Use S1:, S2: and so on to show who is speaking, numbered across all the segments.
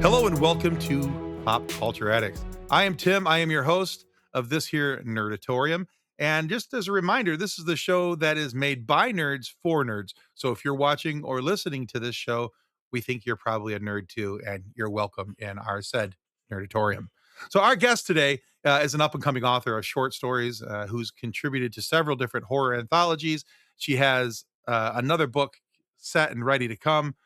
S1: Hello and welcome to Pop Culture Addicts. I am Tim. I am your host of this here Nerdatorium. And just as a reminder, this is the show that is made by nerds for nerds. So if you're watching or listening to this show, we think you're probably a nerd too, and you're welcome in our said Nerdatorium. So our guest today is an up-and-coming author of short stories who's contributed to several different horror anthologies. She has another book set and ready to come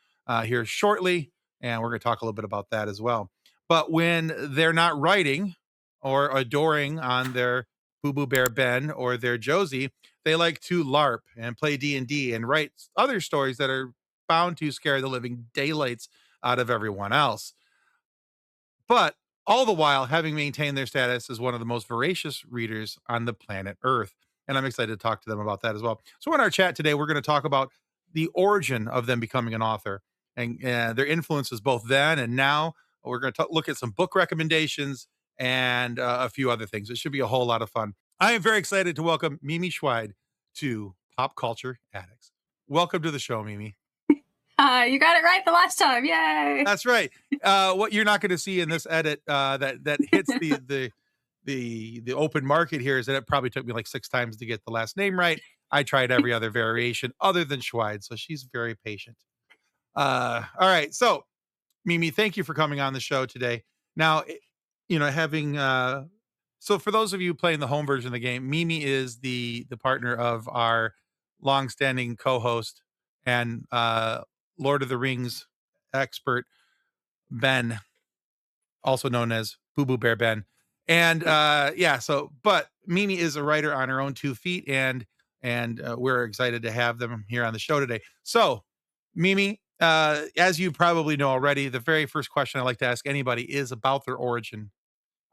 S1: here shortly, and we're going to talk a little bit about that as well. But when they're not writing or adoring on their Boo Boo Bear Ben or their Josie, they like to LARP and play D&D and write other stories that are bound to scare the living daylights out of everyone else. But all the while having maintained their status as one of the most voracious readers on the planet Earth. And I'm excited to talk to them about that as well. So in our chat today, we're going to talk about the origin of them becoming an author and their influences both then and now. We're going to look at some book recommendations and a few other things. It should be a whole lot of fun. I am very excited to welcome Mimi Schweid to Pop Culture Addicts. Welcome to the show, Mimi.
S2: You got it right the last time. Yay!
S1: That's right. What you're not going to see in this edit that hits the open market here is that it probably took me like 6 times to get the last name right. I tried every other variation other than Schweid, so she's very patient. All right. So, Mimi, thank you for coming on the show today. Now, having so for those of you playing the home version of the game, Mimi is the partner of our longstanding co-host and Lord of the Rings expert, Ben, also known as Boo Boo Bear Ben. And but Mimi is a writer on her own 2 feet, and we're excited to have them here on the show today. So, Mimi, as you probably know already, the very first question I like to ask anybody is about their origin.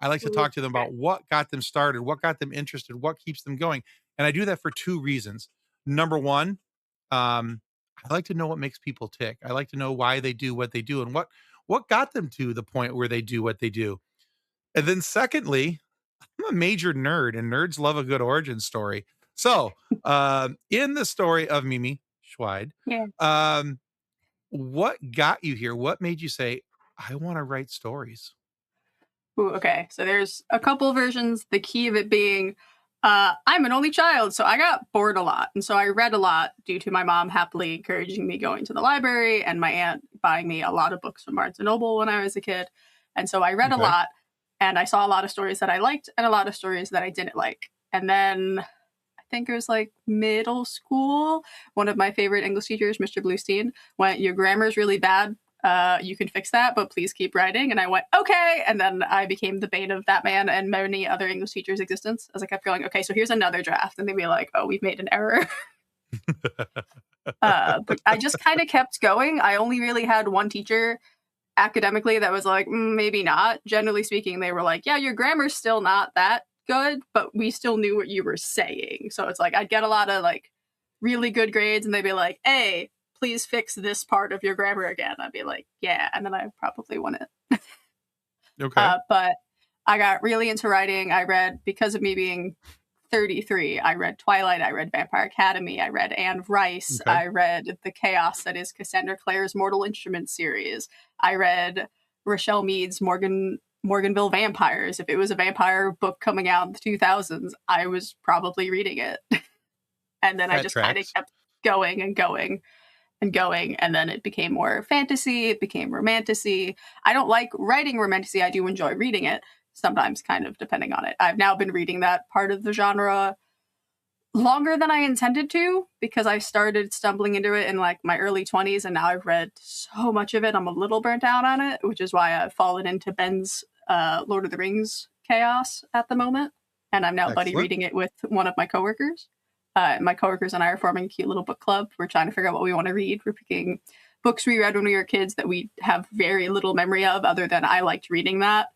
S1: I like to talk to them about what got them started, what got them interested, what keeps them going. And I do that for 2 reasons. Number one, I like to know what makes people tick. I like to know why they do what they do and what got them to the point where they do what they do. And then secondly, I'm a major nerd and nerds love a good origin story. So, in the story of Mimi Schweid, what got you here? What made you say, I want to write stories?
S2: Ooh, okay, so there's a couple versions. The key of it being, I'm an only child, so I got bored a lot. And so I read a lot due to my mom happily encouraging me going to the library and my aunt buying me a lot of books from Barnes & Noble when I was a kid. And so I read a lot, and I saw a lot of stories that I liked and a lot of stories that I didn't like. And then I think it was like middle school, one of my favorite English teachers, Mr. Bluestein, went, your grammar's really bad. You can fix that, but please keep writing. And I went, okay. And then I became the bane of that man and many other English teachers' existence as I kept going, okay, so here's another draft. And they'd be like, oh, we've made an error. But I just kind of kept going. I only really had one teacher academically that was like, maybe not. Generally speaking, they were like, yeah, your grammar's still not that good, but we still knew what you were saying. So it's like, I'd get a lot of like really good grades and they'd be like, hey, please fix this part of your grammar again. I'd be like, yeah, and then I probably won it.
S1: Okay.
S2: But I got really into writing. I read, because of me being 33, I read Twilight, I read Vampire Academy, I read Anne Rice, I read the chaos that is Cassandra Clare's Mortal Instruments series. I read Rochelle Mead's Morganville Vampires. If it was a vampire book coming out in the 2000s, I was probably reading it. And then I just kind of kept going and going and going, and then it became more fantasy, it became romantasy. I don't like writing romantasy, I do enjoy reading it, sometimes kind of depending on it. I've now been reading that part of the genre longer than I intended to, because I started stumbling into it in like my early 20s, and now I've read so much of it, I'm a little burnt out on it, which is why I've fallen into Ben's Lord of the Rings chaos at the moment, and I'm now buddy reading it with one of my coworkers. My coworkers and I are forming a cute little book club. We're trying to figure out what we want to read. We're picking books we read when we were kids that we have very little memory of, other than I liked reading that.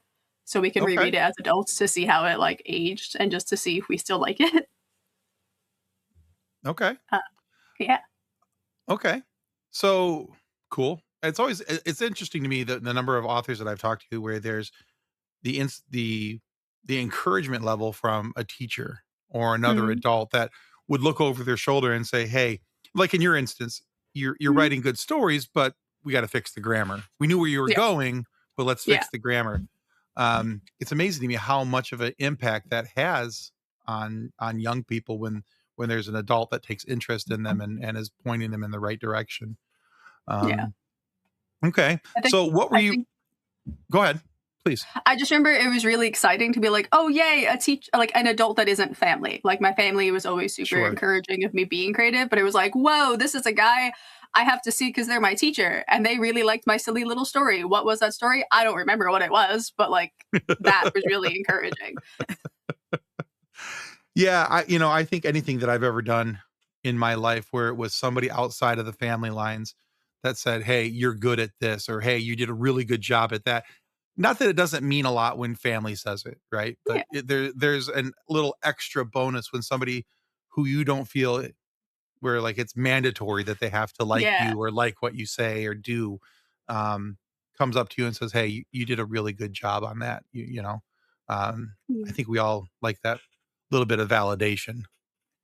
S2: So we can reread it as adults to see how it like aged and just to see if we still like it.
S1: Okay.
S2: Yeah.
S1: Okay. So cool. It's interesting to me the number of authors that I've talked to where there's the encouragement level from a teacher or another adult that would look over their shoulder and say, hey, like in your instance, you're writing good stories, but we got to fix the grammar. We knew where you were going, but let's
S2: Yeah.
S1: fix the grammar. It's amazing to me how much of an impact that has on young people when there's an adult that takes interest in them and is pointing them in the right direction.
S2: Yeah.
S1: Um, okay.
S2: I think
S1: So what were
S2: I
S1: you
S2: think
S1: go ahead, please.
S2: I just remember it was really exciting to be like, "Oh, yay, like an adult that isn't family." Like my family was always super
S1: Sure.
S2: encouraging of me being creative, but it was like, "Whoa, this is a guy I have to see because they're my teacher and they really liked my silly little story." What was that story? I don't remember what it was, but like that was really encouraging.
S1: Yeah, I think anything that I've ever done in my life where it was somebody outside of the family lines that said, "Hey, you're good at this," or "Hey, you did a really good job at that." Not that it doesn't mean a lot when family says it, right? But
S2: Yeah.
S1: there's a little extra bonus when somebody who you don't feel where like it's mandatory that they have to like
S2: Yeah.
S1: you or like what you say or do, um, comes up to you and says, "Hey, you did a really good job on that." I
S2: Yeah.
S1: think we all like that little bit of validation,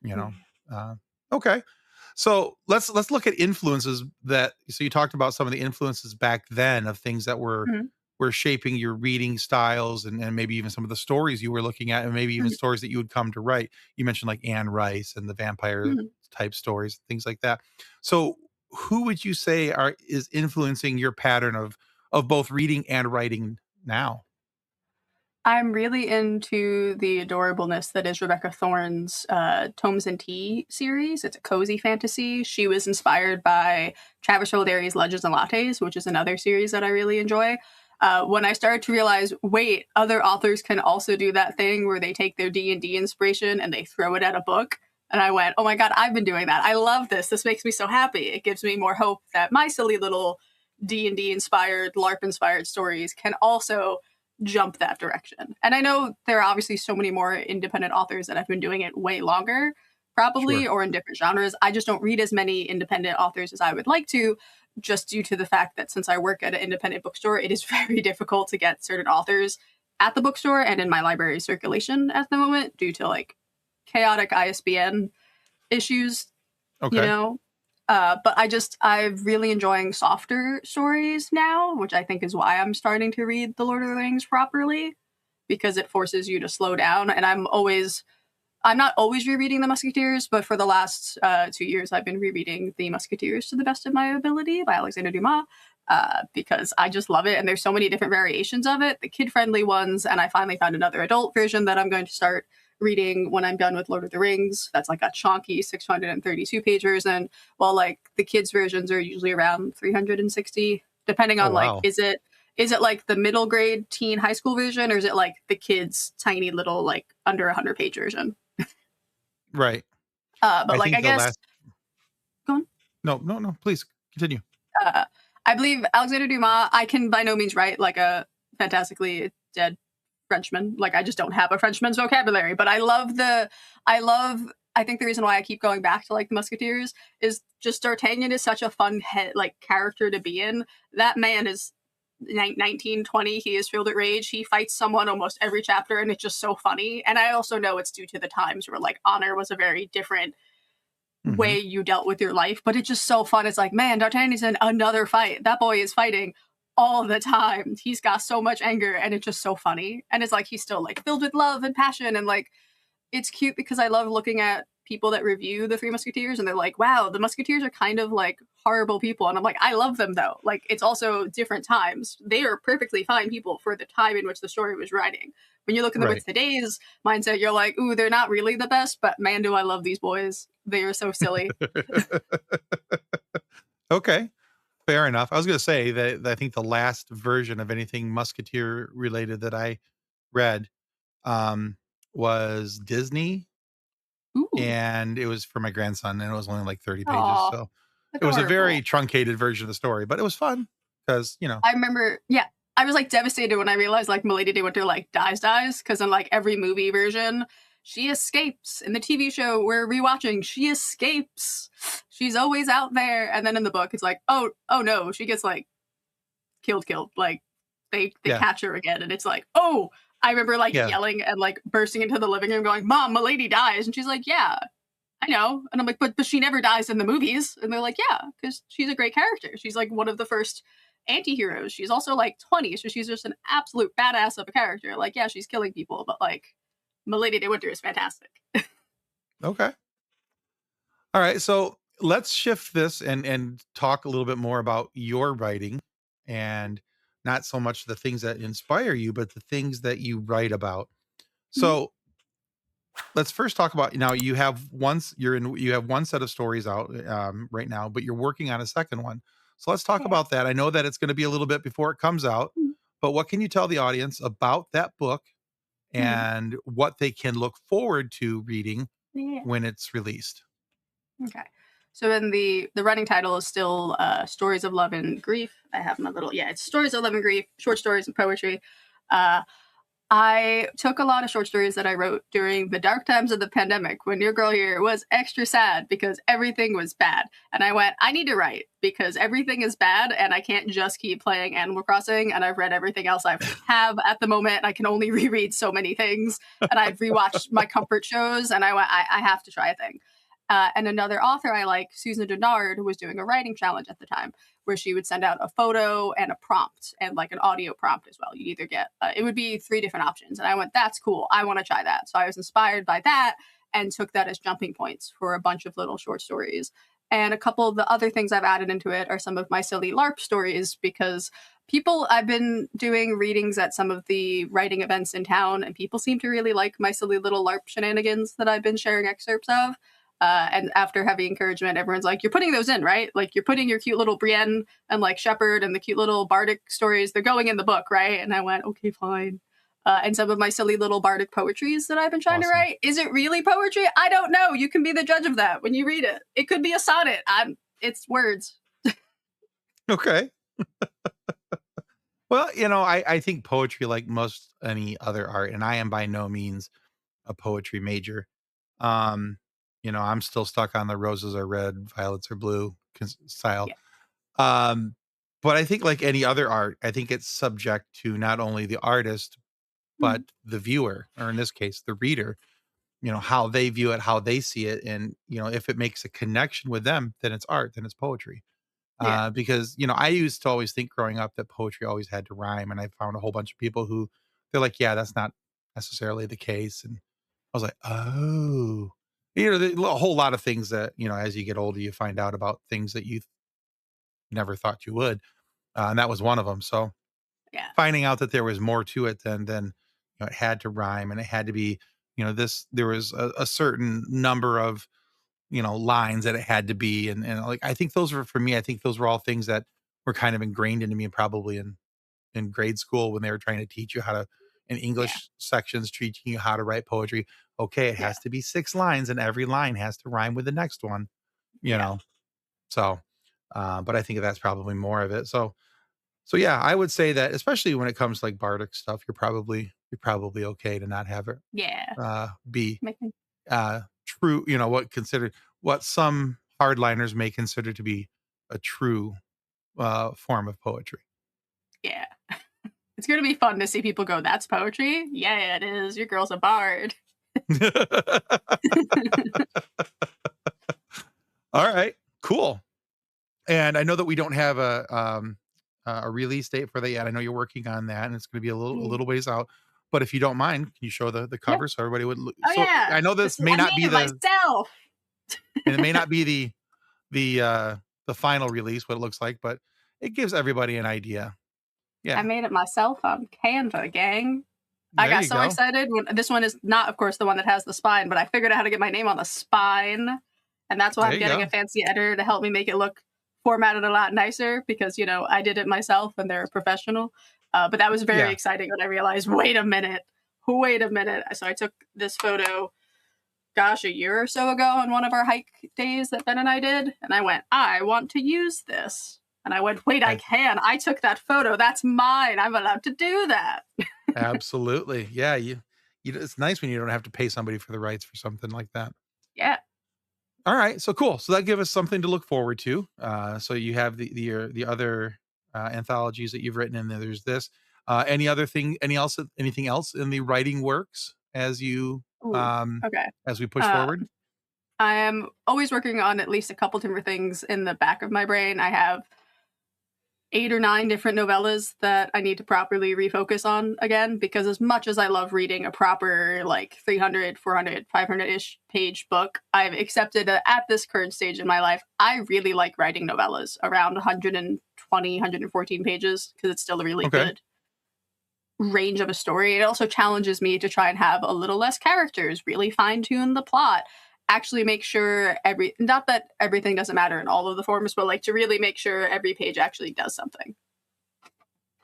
S1: you know.
S2: Yeah.
S1: Uh, okay, so let's look at influences that. So you talked about some of the influences back then of things that
S2: Mhm.
S1: were shaping your reading styles and maybe even some of the stories you were looking at and maybe even
S2: Mhm.
S1: stories that you would come to write. You mentioned like Anne Rice and the vampire
S2: Mhm.
S1: type stories, things like that. So who would you say is influencing your pattern of both reading and writing now?
S2: I'm really into the adorableness that is Rebecca Thorne's Tomes and Tea series. It's a cozy fantasy. She was inspired by Travis Holderi's Legends and Lattes, which is another series that I really enjoy. When I started to realize, wait, other authors can also do that thing where they take their D&D inspiration and they throw it at a book. And I went, oh my God, I've been doing that. I love this. This makes me so happy. It gives me more hope that my silly little D&D inspired, LARP inspired stories can also jump that direction. And I know there are obviously so many more independent authors that have been doing it way longer, probably,
S1: Sure.
S2: or in different genres. I just don't read as many independent authors as I would like to, just due to the fact that since I work at an independent bookstore, it is very difficult to get certain authors at the bookstore and in my library circulation at the moment due to like chaotic ISBN issues, you
S1: Okay.
S2: know? But I'm really enjoying softer stories now, which I think is why I'm starting to read The Lord of the Rings properly, because it forces you to slow down. And I'm not always rereading The Musketeers, but for the last 2 years, I've been rereading The Musketeers to the best of my ability by Alexander Dumas, because I just love it. And there's so many different variations of it, the kid friendly ones. And I finally found another adult version that I'm going to start reading when I'm done with Lord of the Rings. That's like a chonky 632 page version. While like the kids' versions are usually around 360, depending
S1: Oh
S2: on like,
S1: wow.
S2: is it like the middle grade teen high school version, or is it like the kids' tiny little like under 100 page version?
S1: Right.
S2: But
S1: I
S2: like, I
S1: think the
S2: guess,
S1: last
S2: go on.
S1: no, no, no, please continue.
S2: Uh, I believe Alexander Dumas, I can by no means write like a fantastically dead Frenchman. Like, I just don't have a Frenchman's vocabulary, but I think the reason why I keep going back to like the Musketeers is just D'Artagnan is such a fun like character to be in. That man is 1920. He is filled with rage. He fights someone almost every chapter, and it's just so funny. And I also know it's due to the times where like honor was a very different
S1: Mhm.
S2: way you dealt with your life, but it's just so fun. It's like, man, D'Artagnan's in another fight. That boy is fighting all the time. He's got so much anger, and it's just so funny. And it's like he's still like filled with love and passion, and like it's cute because I love looking at people that review the Three Musketeers and they're like, wow, the Musketeers are kind of like horrible people. And I'm like, I love them though. Like, it's also different times. They are perfectly fine people for the time in which the story was writing. When you look at them
S1: Right.
S2: with today's mindset, you're like, ooh, they're not really the best, but man, do I love these boys. They are so silly.
S1: Okay. Fair enough. I was gonna say that I think the last version of anything Musketeer related that I read, um, was Disney,
S2: Ooh,
S1: and it was for my grandson, and it was only like 30 pages,
S2: aw,
S1: so it was a very
S2: adorable.
S1: truncated version of the story, but it was fun because.
S2: I remember, yeah, I was like devastated when I realized like Milady de Winter like dies because in like every movie version, she escapes. In the TV show we're rewatching, she escapes. She's always out there, and then in the book, it's like, oh no, she gets like killed. Like they
S1: Yeah,
S2: catch her again, and it's like, oh. I remember like
S1: yeah,
S2: yelling and like bursting into the living room, going, "Mom, Milady dies," and she's like, "Yeah, I know," and I'm like, "But she never dies in the movies," and they're like, "Yeah, because she's a great character. She's like one of the first anti-heroes. She's also like 20, so she's just an absolute badass of a character. Like, yeah, she's killing people, but like Milady de Winter is fantastic.
S1: Okay. All right. So let's shift this and talk a little bit more about your writing and not so much the things that inspire you, but the things that you write about.
S2: Mhm.
S1: So let's first talk about now you have once you're in you have one set of stories out right now, but you're working on a second one. So let's talk
S2: Yeah.
S1: about that. I know that it's going to be a little bit before it comes out,
S2: Mhm.
S1: but what can you tell the audience about that book
S2: Mhm.
S1: and what they can look forward to reading
S2: Yeah.
S1: when it's released?
S2: Okay. So then the running title is still Stories of Love and Grief. I have my little it's Stories of Love and Grief, short stories and poetry. Uh, I took a lot of short stories that I wrote during the dark times of the pandemic when your girl here was extra sad because everything was bad. And I went, I need to write because everything is bad and I can't just keep playing Animal Crossing. And I've read everything else I have at the moment. I can only reread so many things. And I've rewatched my comfort shows and I went, I have to try a thing. And another author I like, Susan Dennard, was doing a writing challenge at the time where she would send out a photo and a prompt and like an audio prompt as well. You'd either get, it would be 3 different options. And I went, that's cool. I want to try that. So I was inspired by that and took that as jumping points for a bunch of little short stories. And a couple of the other things I've added into it are some of my silly LARP stories because I've been doing readings at some of the writing events in town, and people seem to really like my silly little LARP shenanigans that I've been sharing excerpts of. And after heavy encouragement, everyone's like, "You're putting those in, right? Like, you're putting your cute little Brienne and like Shepherd and the cute little bardic stories. They're going in the book, right?" And I went, "Okay, fine." And some of my silly little bardic poetries that I've been trying to
S1: Awesome.
S2: write. Is it really poetry? I don't know. You can be the judge of that when you read it. It could be a sonnet. It's words.
S1: Okay. Well, I think poetry, like most any other art, and I am by no means a poetry major. Um, I'm still stuck on the roses are red, violets are blue style.
S2: Yeah,
S1: Um, but I think like any other art, I think it's subject to not only the artist,
S2: mhm.
S1: but the viewer, or in this case, the reader, how they view it, how they see it. And, if it makes a connection with them, then it's art, then it's poetry.
S2: Yeah,
S1: Because, I used to always think growing up that poetry always had to rhyme. And I found a whole bunch of people who they're like, yeah, that's not necessarily the case. And I was like, oh, there's a whole lot of things that, as you get older, you find out about things that you never thought you would. And that was one of them. So
S2: yeah,
S1: finding out that there was more to it than, it had to rhyme and it had to be, there was a certain number of, lines that it had to be. And like, I think those were for me, I think those were all things that were kind of ingrained into me probably in grade school when they were trying to teach you how to, in
S2: yeah,
S1: English sections, teaching you how to write poetry. Okay. It
S2: yeah,
S1: has to be 6 lines and every line has to rhyme with the next one, you
S2: yeah,
S1: know? So, but I think that's probably more of it. So yeah, I would say that especially when it comes to like bardic stuff, you're probably okay to not have it
S2: yeah.
S1: be
S2: Making
S1: true, what some hardliners may consider to be a true form of poetry.
S2: yeah. It's gonna be fun to see people go, "That's poetry? Yeah, it is. Your girl's a bard."
S1: All right, cool. And I know that we don't have a release date for that yet. I know you're working on that, and it's going to be a little a
S2: Mm.
S1: little ways out. But if you don't mind, can you show the
S2: Yeah.
S1: cover so everybody would look?
S2: Oh,
S1: So
S2: yeah.
S1: I know
S2: This
S1: this
S2: is
S1: may
S2: I
S1: not
S2: made
S1: be
S2: it myself.
S1: and it may not be the final release what it looks like, but it gives everybody an idea.
S2: I
S1: Yeah,
S2: made it myself on Canva, gang. I
S1: there
S2: got
S1: you
S2: so
S1: go.
S2: excited when this one is not, of course, the one that has the spine, but I figured out how to get my name on the spine, and that's why
S1: There
S2: I'm
S1: you
S2: getting
S1: go.
S2: a fancy editor to help me make it look formatted a lot nicer because, I did it myself and they're a professional. But that was very
S1: Yeah,
S2: exciting when I realized, wait a minute. So I took this photo, gosh, a year or so ago on one of our hike days that Ben and I did, and I went, I want to use this. And I went, wait, I
S1: I,
S2: can. I took that photo. That's mine. I'm allowed to do that.
S1: absolutely. Yeah, it's nice when you don't have to pay somebody for the rights for something like that.
S2: Yeah.
S1: All right, so cool. So that give us something to look forward to. So you have the other anthologies that you've written, and then there's this. Anything else in the writing works
S2: Ooh.
S1: um,
S2: Okay.
S1: as we push
S2: Uh,
S1: forward?
S2: I am always working on at least a couple different things in the back of my brain. I have 8 or 9 different novellas that I need to properly refocus on again, because as much as I love reading a proper like 300, 400, 500-ish page book, I've accepted that at this current stage in my life, I really like writing novellas around 120, 114 pages because it's still a really
S1: Okay.
S2: good range of a story. It also challenges me to try and have a little less characters, really fine tune the plot, actually make sure not that everything doesn't matter in all of the forms, but like to really make sure every page actually does something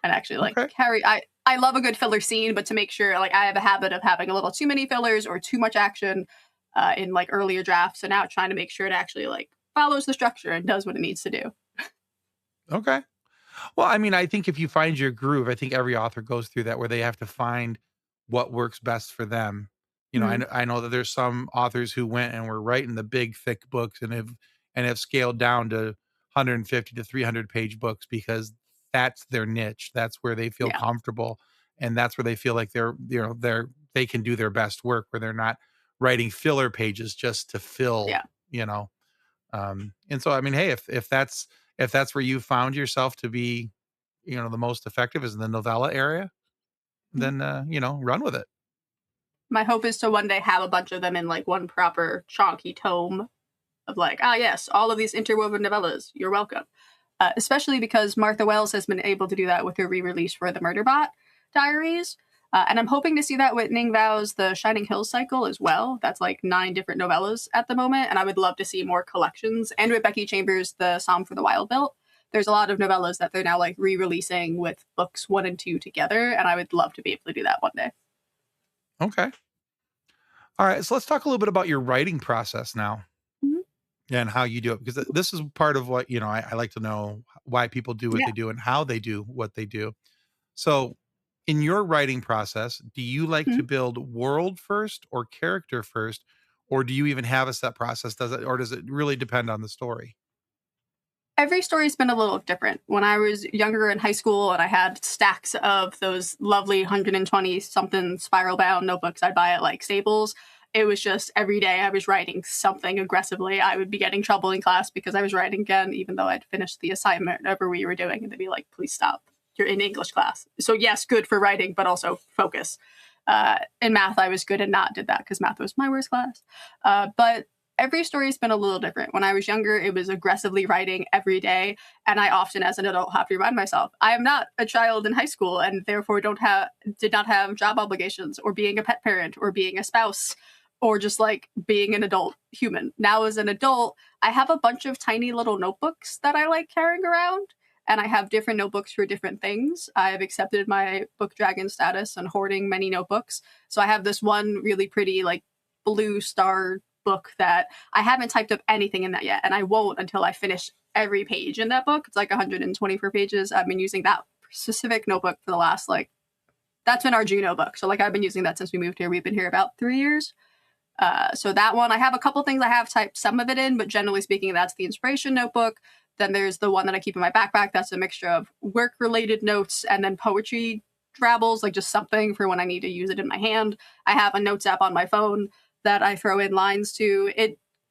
S2: and actually like
S1: Okay.
S2: carry. I love a good filler scene, but to make sure like I have a habit of having a little too many fillers or too much action in like earlier drafts, so now trying to make sure it actually like follows the structure and does what it needs to do.
S1: Okay. Well, I mean, I think if you find your groove, I think every author goes through that where they have to find what works best for them.
S2: Mhm.
S1: I know that there's some authors who went and were writing the big thick books and have scaled down to 150 to 300 page books because that's their niche. That's where they feel
S2: Yeah,
S1: comfortable and that's where they feel like they can do their best work where they're not writing filler pages just to fill,
S2: yeah.
S1: you know. And so I mean, hey, if that's where you found yourself to be, the most effective is in the novella area,
S2: Mhm.
S1: then, run with it.
S2: My hope is to one day have a bunch of them in like one proper chonky tome of like, ah, yes, all of these interwoven novellas. You're welcome. Especially because Martha Wells has been able to do that with her re-release for the Murderbot Diaries. And I'm hoping to see that with Ning Vao's The Shining Hills cycle as well. That's like 9 different novellas at the moment, and I would love to see more collections. And with Becky Chambers, The Psalm for the Wild Built, there's a lot of novellas that they're now like re-releasing with books 1 and 2 together, and I would love to be able to do that one day.
S1: Okay. All right, so let's talk a little bit about your writing process now
S2: Mhm.
S1: and how you do it, because this is part of what, I like to know why people do what
S2: Yeah.
S1: they do and how they do what they do. So, in your writing process, do you like
S2: Mhm.
S1: to build world first or character first, or do you even have a set process? Does it really depend on the story?
S2: Every story's been a little different. When I was younger in high school and I had stacks of those lovely 120 something spiral bound notebooks I'd buy at like Staples, it was just every day I was writing something aggressively. I would be getting trouble in class because I was writing again, even though I'd finished the assignment, whatever we were doing, and they'd be like, please stop. You're in English class. So, yes, good for writing, but also focus. In math, I was good and not did that because math was my worst class. But every story's been a little different. When I was younger, it was aggressively writing every day, and I often, as an adult, have to remind myself I am not a child in high school, and therefore did not have job obligations, or being a pet parent, or being a spouse, or just like being an adult human. Now, as an adult, I have a bunch of tiny little notebooks that I like carrying around. And I have different notebooks for different things. I've accepted my book dragon status and hoarding many notebooks. So I have this one really pretty, like, blue star book that I haven't typed up anything in that yet, and I won't until I finish every page in that book. It's like 124 pages. I've been using that specific notebook for the last like that's been our Juno book. So like I've been using that since we moved here. We've been here about 3 years. So that one, I have a couple things I have typed some of it in, but generally speaking, that's the inspiration notebook. Then there's the one that I keep in my backpack. That's a mixture of work-related notes and then poetry drabbles, like just something for when I need to use it in my hand. I have a notes app on my phone that I throw in lines to.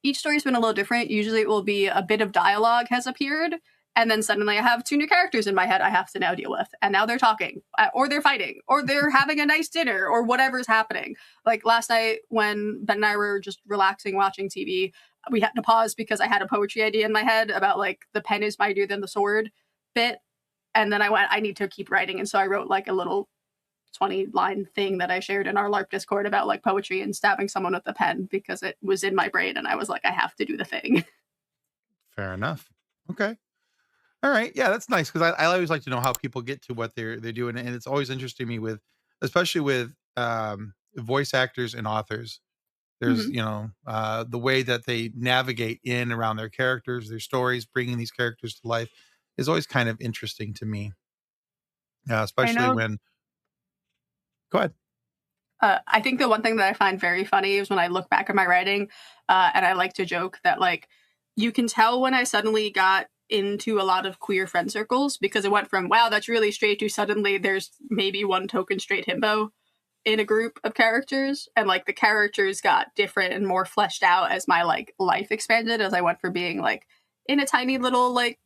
S2: Each story's been a little different. Usually it will be a bit of dialogue has appeared, and then suddenly I have 2 new characters in my head I have to now deal with. And now they're talking, or they're fighting, or they're having a nice dinner, or whatever's happening. Like last night when Ben and I were just relaxing watching TV, we had to pause because I had a poetry idea in my head about like the pen is mightier than the sword bit. And then I went, I need to keep writing. And so I wrote like a little 20-line thing that I shared in our LARP Discord about like poetry and stabbing someone with a pen because it was in my brain and I was like, I have to do the thing.
S1: Fair enough. Okay. All right. Yeah, that's nice because I always like to know how people get to what they're doing, and it's always interesting to me with, especially with voice actors and authors. There's,
S2: Mhm.
S1: the way that they navigate in around their characters, their stories, bringing these characters to life is always kind of interesting to me.
S2: I
S1: Especially
S2: know.
S1: when, go ahead.
S2: I think the one thing that I find very funny is when I look back at my writing, and I like to joke that like you can tell when I suddenly got into a lot of queer friend circles because it went from wow that's really straight to suddenly there's maybe one token straight himbo in a group of characters, and like the characters got different and more fleshed out as my like life expanded as I went from being like in a tiny little like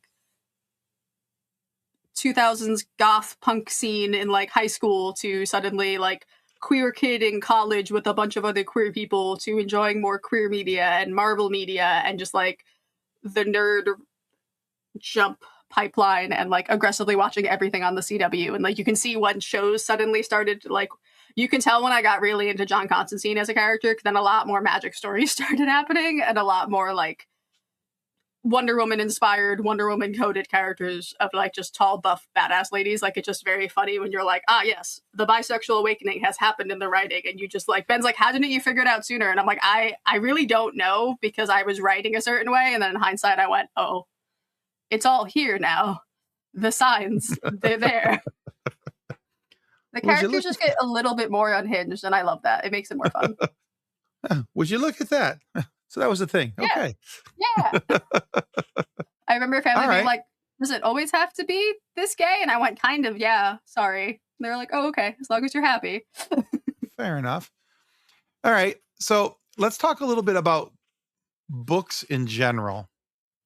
S2: 2000s goth punk scene in like high school to suddenly like queer kid in college with a bunch of other queer people to enjoying more queer media and Marvel media and just like the nerd jump pipeline and like aggressively watching everything on the CW. And like you can see when shows suddenly started like you can tell when I got really into John Constantine as a character, then a lot more magic stories started happening and a lot more like Wonder Woman inspired, Wonder Woman coded characters of like just tall, buff, badass ladies. Like it's just very funny when you're like, ah, yes, the bisexual awakening has happened in the writing. And you just like, Ben's like, how didn't you figure it out sooner? And I'm like, I really don't know because I was writing a certain way. And then in hindsight, I went, oh, it's all here now. The signs, they're there. The characters just get a little bit more unhinged, and I love that. It makes it more fun.
S1: Would you look at that? So that was the thing.
S2: Yeah.
S1: Okay.
S2: Yeah. I remember family being like, does it always have to be this gay? And I went, kind of, yeah, sorry. And they were like, oh, okay, as long as you're happy.
S1: Fair enough. All right. So let's talk a little bit about books in general.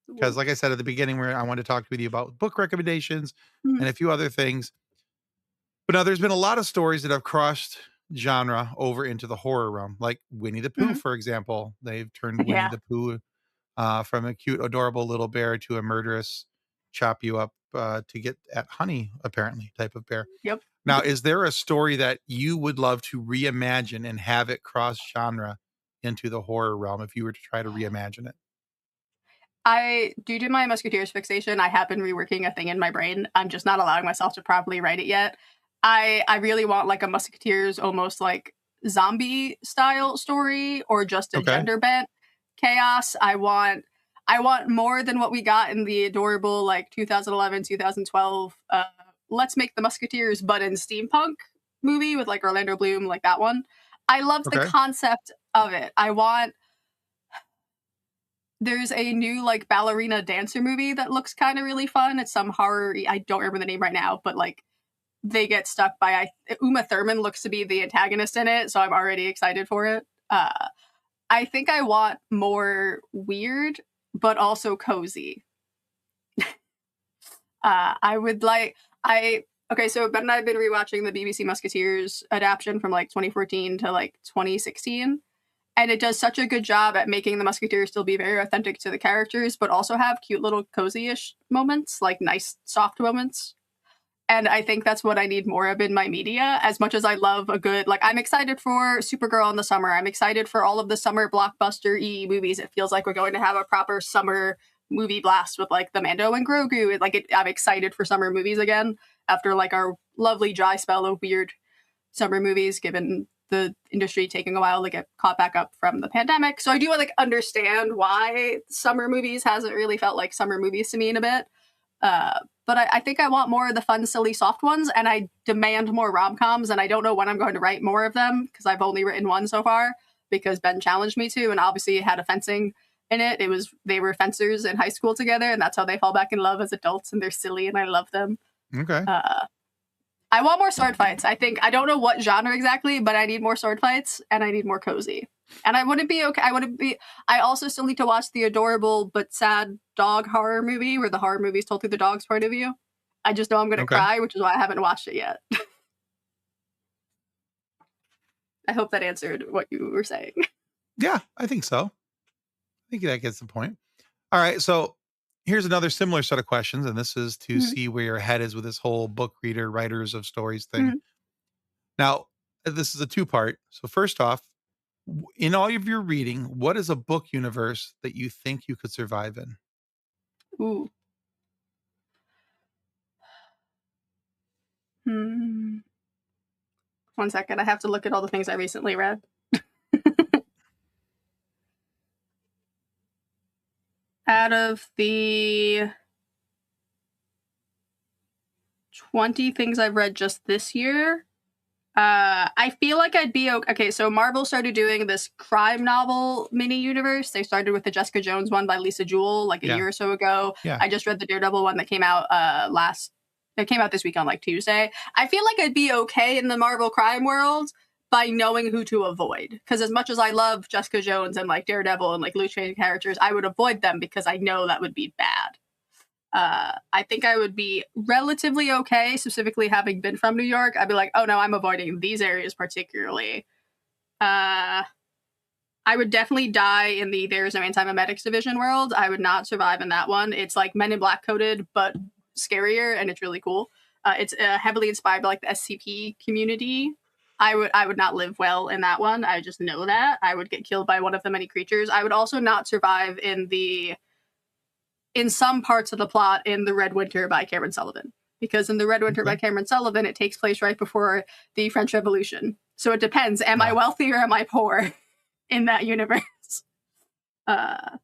S1: Because like I said at the beginning, where I wanted to talk with you about book recommendations and a few other things. But now there's been a lot of stories that have crossed genre over into the horror realm, like Winnie the Pooh, for example. They've turned Winnie the Pooh from a cute, adorable little bear to a murderous, chop you up to get at honey, apparently, type of bear.
S2: Yep.
S1: Now, is there a story that you would love to reimagine and have it cross genre into the horror realm if you were to try to reimagine it?
S2: Due to my Musketeers fixation, I have been reworking a thing in my brain. I'm just not allowing myself to properly write it yet. I really want like a Musketeers almost like zombie style story or just a gender bent chaos. I want more than what we got in the adorable like 2011, 2012 Let's Make the Musketeers but in steampunk movie with like Orlando Bloom, like that one. I loved the concept of it. There's a new like ballerina dancer movie that looks kind of really fun. It's some horror. I don't remember the name right now, but like they get stuck by Uma Thurman looks to be the antagonist in it, so I'm already excited for it. I think I want more weird, but also cozy. Okay, so Ben and I have been rewatching the BBC Musketeers adaptation from like 2014 to like 2016. And it does such a good job at making the Musketeers still be very authentic to the characters, but also have cute little cozy-ish moments, like nice, soft moments. And I think that's what I need more of in my media. As much as I love a good, like, I'm excited for Supergirl in the summer. I'm excited for all of the summer blockbuster-y movies. It feels like we're going to have a proper summer movie blast with, like, the Mando and Grogu. I'm excited for summer movies again after, like, our lovely dry spell of weird summer movies, given the industry taking a while to get caught back up from the pandemic. So I do like understand why summer movies hasn't really felt like summer movies to me in a bit. But I think I want more of the fun, silly, soft ones, and I demand more rom-coms, and I don't know when I'm going to write more of them, because I've only written one so far, because Ben challenged me to, and obviously it had a fencing in it. They were fencers in high school together, and that's how they fall back in love as adults, and they're silly, and I love them.
S1: Okay.
S2: I want more sword fights. I don't know what genre exactly, but I need more sword fights and I need more cozy. And I also still need to watch the adorable but sad dog horror movie where the horror movie is told through the dog's point of view. I just know I'm going to cry, which is why I haven't watched it yet. I hope that answered what you were saying.
S1: Yeah, I think so. I think that gets the point. All right. So here's another similar set of questions, and this is to see where your head is with this whole book reader, writers of stories thing. Now, this is a two-part. So first off, in all of your reading, what is a book universe that you think you could survive in?
S2: Ooh. One second. I have to look at all the things I recently read. Out of the 20 things I've read just this year, I feel like I'd be okay. So Marvel started doing this crime novel mini universe. They started with the Jessica Jones one by Lisa Jewell like a year or so ago.
S1: Yeah.
S2: I just read the Daredevil one that came out this week on like Tuesday. I feel like I'd be okay in the Marvel crime world by knowing who to avoid. Because as much as I love Jessica Jones and like Daredevil and like Luke Cage characters, I would avoid them because I know that would be bad. I think I would be relatively okay, specifically having been from New York. I'd be like, oh no, I'm avoiding these areas particularly. I would definitely die in the There's No Anti-Memetics Division world. I would not survive in that one. It's like Men in Black coded, but scarier, and it's really cool. It's heavily inspired by like the SCP community. I would not live well in that one. I just know that. I would get killed by one of the many creatures. I would also not survive in some parts of the plot in The Red Winter by Cameron Sullivan. Because in The Red Winter by Cameron Sullivan, it takes place right before the French Revolution. So it depends. Am I wealthy or am I poor in that universe? I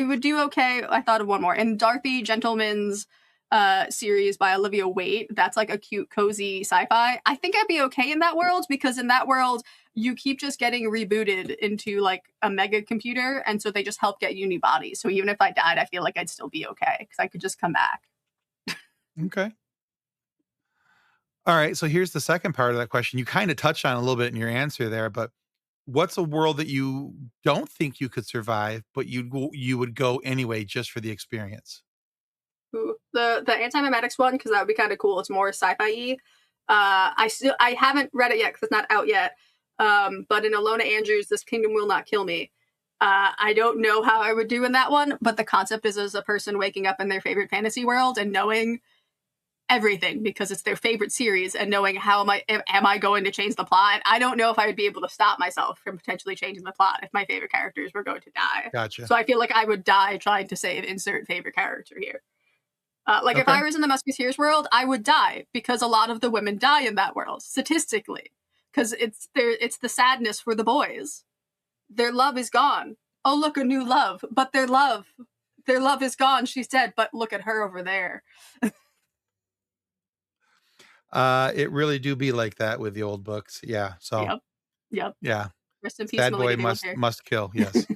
S2: would do okay. I thought of one more. In Dorothy Gentleman's series by Olivia Waite, that's like a cute, cozy sci-fi. I think I'd be okay in that world because in that world, you keep just getting rebooted into like a mega computer, and so they just help get you new bodies. So even if I died, I feel like I'd still be okay because I could just come back.
S1: Okay. All right. So here's the second part of that question. You kind of touched on a little bit in your answer there, but what's a world that you don't think you could survive, but you would go anyway just for the experience?
S2: Ooh, the anti-memetics one because that would be kind of cool. It's more sci-fi-y. I haven't read it yet because it's not out yet. But in Alona Andrews, This Kingdom Will Not Kill Me. I don't know how I would do in that one, but the concept is as a person waking up in their favorite fantasy world and knowing everything because it's their favorite series and knowing how am I going to change the plot. I don't know if I would be able to stop myself from potentially changing the plot if my favorite characters were going to die.
S1: Gotcha.
S2: So I feel like I would die trying to save insert favorite character here. If I was in the Musketeers world, I would die because a lot of the women die in that world statistically because it's the sadness for the boys. Their love is gone. Oh, look, a new love, but their love is gone. She's dead, but look at her over there.
S1: It really do be like that with the old books. Yeah. So
S2: Yep.
S1: yeah.
S2: Rest in peace,
S1: Sad boy
S2: Milady
S1: must kill. Yes.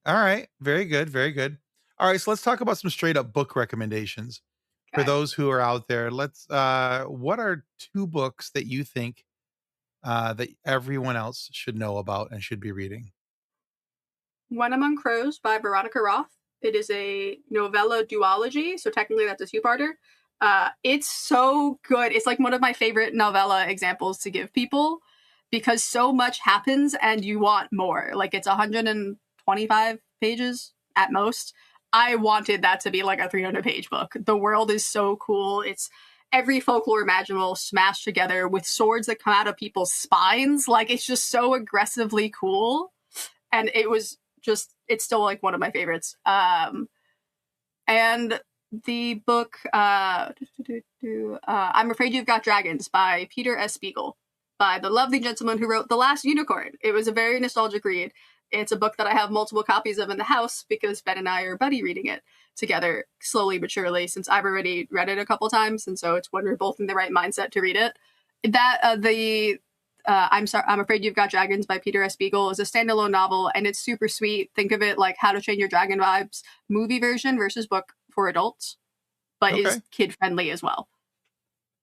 S1: All right. Very good. Very good. All right. So let's talk about some straight up book recommendations for
S2: Okay.
S1: those who are out there. What are two books that you think that everyone else should know about and should be reading?
S2: One Among Crows by Veronica Roth. It is a novella duology, so technically that's a two-parter. It's so good. It's like one of my favorite novella examples to give people because so much happens and you want more. Like it's 125 pages at most. I wanted that to be like a 300-page book. The world is so cool. It's every folklore imaginable smashed together with swords that come out of people's spines. Like it's just so aggressively cool. And it's still like one of my favorites. And the book I'm Afraid You've Got Dragons by Peter S. Spiegel, by the lovely gentleman who wrote The Last Unicorn. It was a very nostalgic read. It's a book that I have multiple copies of in the house because Ben and I are buddy reading it together slowly but surely since I've already read it a couple times, and so it's when we're both in the right mindset to read it. I'm Afraid You've Got Dragons by Peter S. Spiegel is a standalone novel, and it's super sweet. Think of it like How to Train Your Dragon vibes movie version versus book for adults, but is
S1: Okay.
S2: kid friendly as well.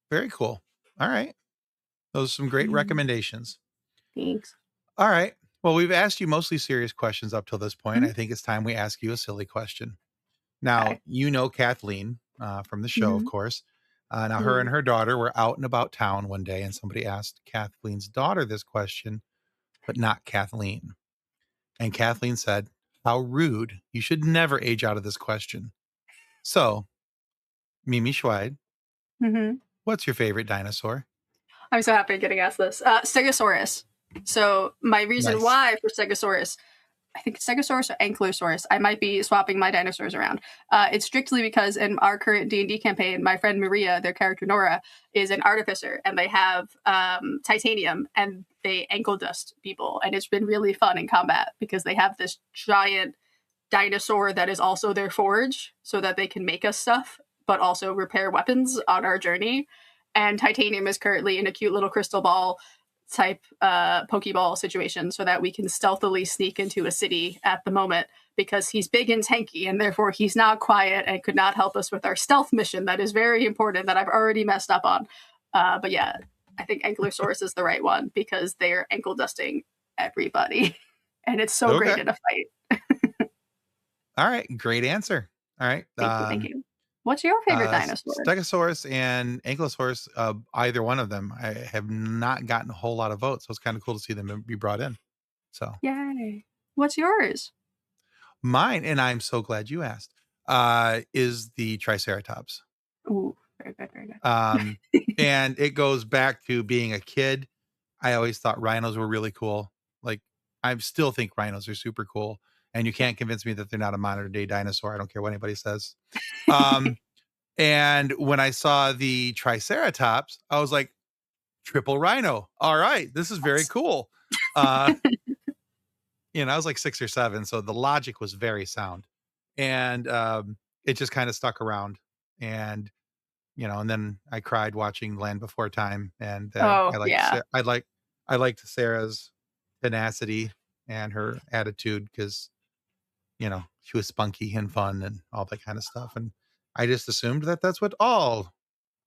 S1: Very cool. All right. Those are some great recommendations.
S2: Thanks.
S1: All right. Well, we've asked you mostly serious questions up till this point.
S2: Mhm.
S1: I think it's time we ask you a silly question. Now,
S2: Okay.
S1: you know Kathleen from the show, of
S2: Mhm.
S1: course. Now, her and
S2: Mhm.
S1: her daughter were out and about town one day, and somebody asked Kathleen's daughter this question, but not Kathleen. And Kathleen said, "How rude. You should never age out of this question." So, Mimi Schweid,
S2: Mhm.
S1: what's your favorite dinosaur?
S2: I'm so happy getting asked this. Stegosaurus. So my reason
S1: Nice.
S2: why for Stegosaurus, I think Stegosaurus or Ankylosaurus. I might be swapping my dinosaurs around. It's strictly because in our current D&D campaign, my friend Maria, their character Nora, is an artificer, and they have titanium, and they ankle dust people, and it's been really fun in combat because they have this giant dinosaur that is also their forge, so that they can make us stuff, but also repair weapons on our journey. And titanium is currently in a cute little crystal ball type pokeball situation so that we can stealthily sneak into a city at the moment because he's big and tanky and therefore he's not quiet and could not help us with our stealth mission that is very important that I've already messed up on. But yeah, I think Ankylosaurus is the right one because they're ankle dusting everybody and it's so great
S1: Okay.
S2: in a fight.
S1: All right. Great answer. All right.
S2: Thank you, thank you. What's your favorite dinosaur?
S1: Stegosaurus and Ankylosaurus, either one of them, I have not gotten a whole lot of votes, so it's kind of cool to see them be brought in. So
S2: Yay. What's yours?
S1: mine, and I'm so glad you asked, is the Triceratops.
S2: Ooh, very good, very
S1: Um,
S2: good.
S1: and it goes back to being a kid. I always thought rhinos were really cool. Like, I still think rhinos are super cool, and you can't convince me that they're not a modern day dinosaur. I don't care what anybody says. Um, and when I saw the Triceratops, I was like, triple rhino. All right, this is very cool. Uh, I was like 6 or 7, so the logic was very sound. And it just kind of stuck around. And and then I cried watching Land Before Time, and
S2: Oh, yeah.
S1: I liked Sarah's tenacity and her attitude because she was spunky and fun and all that kind of stuff, and I just assumed that that's what all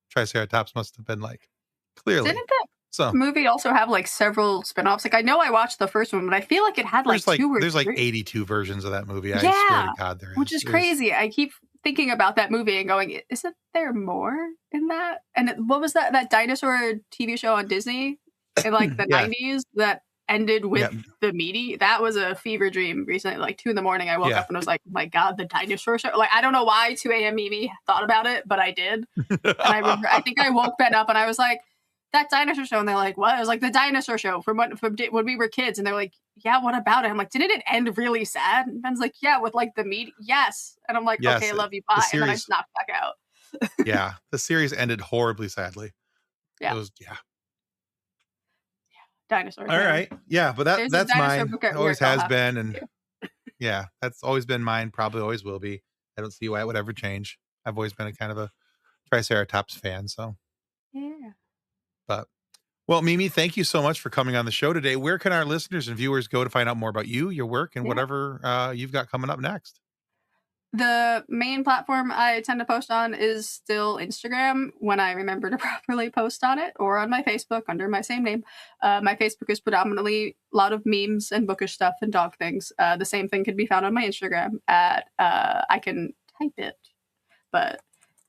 S1: Triceratops must have been like. Clearly,
S2: Didn't that
S1: so
S2: movie also have, like, several spinoffs? Like, I know I watched the first one, but I feel like it had, like, 2 or
S1: there's like
S2: 3.
S1: 82 versions of that movie. I swear to
S2: Yeah,
S1: God, there
S2: which
S1: is.
S2: is crazy. I keep thinking about that movie and going, "Isn't there more in that?" And what was that dinosaur TV show on Disney in, like, the
S1: Yeah,
S2: 90s that ended
S1: yeah,
S2: with the meaty? That was a fever dream recently, like, 2 in the morning, I woke
S1: yeah.
S2: up and was like, "Oh my god, the dinosaur show." Like, I don't know why 2 AM Mimi thought about it, but I did. And I think I woke Ben up and I was like, "That dinosaur show," and they're like, "What?" I was like, "The dinosaur show from when we were kids," and they're like, "Yeah, what about it?" I'm like, "Didn't it end really sad?" And Ben's like, "Yeah, with like the meat." Yes, and I'm like, "Okay,
S1: Yes,
S2: I love you,
S1: the
S2: bye," and then I
S1: series.
S2: just knocked back out.
S1: Yeah, the series ended horribly sadly. It
S2: Yeah,
S1: was yeah.
S2: dinosaurs,
S1: All
S2: man.
S1: right. Yeah, but
S2: There's a
S1: that's
S2: dinosaur
S1: mine.
S2: book at
S1: Always
S2: work I'll
S1: has
S2: have to
S1: been,
S2: send
S1: and
S2: you.
S1: yeah, that's always been mine, probably always will be. I don't see why it would ever change. I've always been a kind of a Triceratops fan, so
S2: Yeah.
S1: but well, Mimi, thank you so much for coming on the show today. Where can our listeners and viewers go to find out more about you, your work, and
S2: Yeah.
S1: whatever you've got coming up next?
S2: The main platform I tend to post on is still Instagram when I remember to properly post on it, or on my Facebook under my same name. My Facebook is predominantly a lot of memes and bookish stuff and dog things. The same thing can be found on my Instagram at, I can type it, but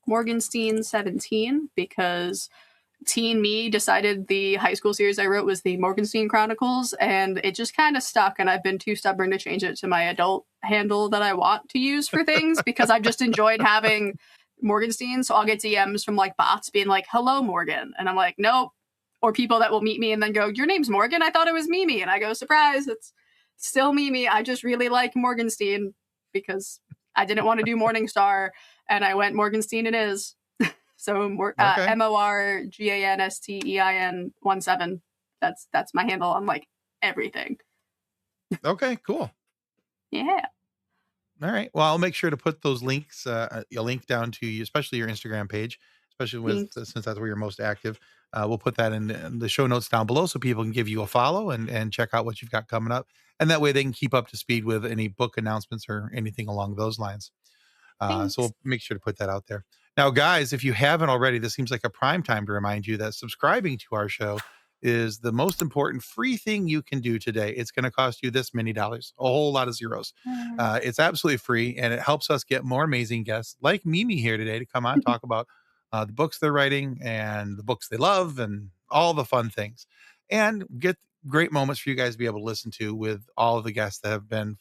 S2: Morgenstein17, because teen me decided the high school series I wrote was the Morgenstein Chronicles, and it just kind of stuck, and I've been too stubborn to change it to my adult handle that I want to use for things because I've just enjoyed having Morgenstein. So I'll get DMs from like bots being like, "Hello, Morgan," and I'm like, "Nope." Or people that will meet me and then go, "Your name's Morgan? I thought it was Mimi." And I go, "Surprise, it's still Mimi. I just really like Morgenstein because I didn't want to do Morningstar, and I went Morgenstein it is." So
S1: Okay.
S2: MORGANSTEIN 17. That's my handle on like everything.
S1: Okay, cool.
S2: Yeah.
S1: All right. Well, I'll make sure to put those links, a link down to you, especially your Instagram page, especially with
S2: Thanks.
S1: since that's where you're most active. We'll put that in the show notes down below so people can give you a follow and check out what you've got coming up, and that way they can keep up to speed with any book announcements or anything along those lines. So
S2: Thanks.
S1: we'll make sure to put that out there. Now, guys, if you haven't already, this seems like a prime time to remind you that subscribing to our show is the most important free thing you can do today. It's going to cost you this many dollars, a whole lot of zeros. It's absolutely free, and it helps us get more amazing guests like Mimi here today to come on talk about the books they're writing and the books they love and all the fun things, and get great moments for you guys to be able to listen to with all of the guests that have been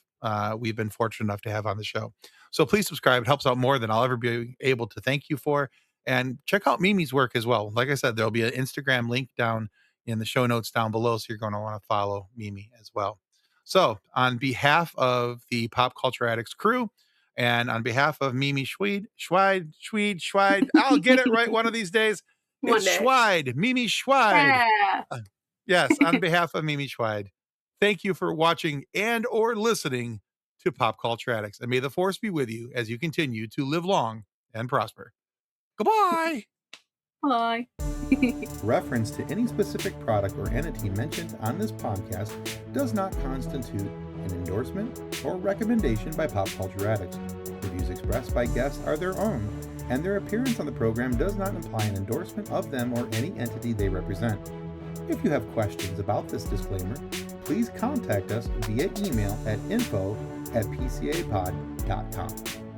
S1: we've been fortunate enough to have on the show. So please subscribe. It helps out more than I'll ever be able to thank you for. And check out Mimi's work as well. Like I said, there'll be an Instagram link down in the show notes down below. So you're going to want to follow Mimi as well. So on behalf of the Pop Culture Addicts crew and on behalf of Mimi Schweid, I'll get it right one of these days.
S2: One
S1: It's
S2: day.
S1: Schweid, Mimi Schweid.
S2: Yeah.
S1: Yes, on behalf of Mimi Schweid, thank you for watching and or listening to Pop Culture Addicts. And may the force be with you as you continue to live long and prosper. Goodbye.
S2: Bye.
S1: Reference to any specific product or entity mentioned on this podcast does not constitute an endorsement or recommendation by Pop Culture Addicts. The views expressed by guests are their own, and their appearance on the program does not imply an endorsement of them or any entity they represent. If you have questions about this disclaimer, please contact us via email at info@pcapod.com.